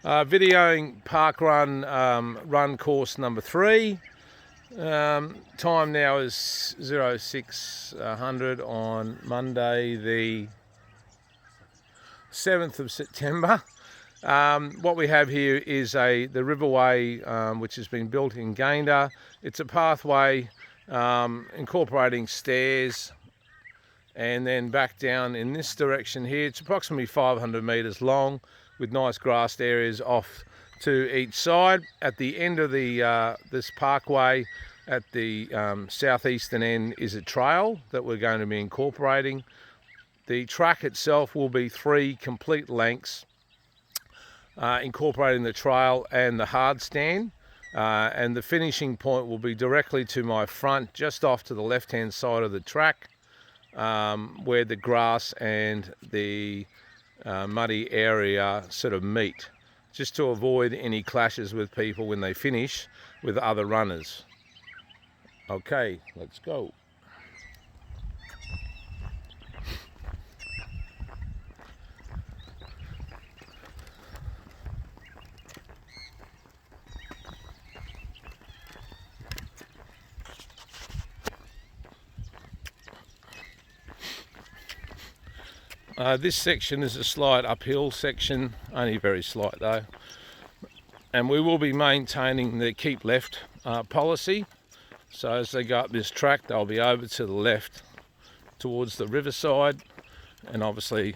Videoing parkrun run course number 3. Time now is 0600 on Monday the 7th of September. What we have here is the riverway which has been built in Gayndah. It's a pathway incorporating stairs and then back down in this direction here. It's approximately 500 metres long with nice grassed areas off to each side. At the end of this parkway at the southeastern end is a trail that we're going to be incorporating. The track itself will be 3 complete lengths, incorporating the trail and the hard stand, and the finishing point will be directly to my front, just off to the left hand side of the track, where the grass and the muddy area sort of meet, just to avoid any clashes with people when they finish with other runners. Okay, let's go. This section is a slight uphill section, only very slight though, and we will be maintaining the keep left policy. So as they go up this track, they'll be over to the left towards the riverside, and obviously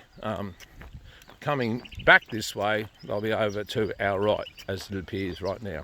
coming back this way, they'll be over to our right, as it appears right now.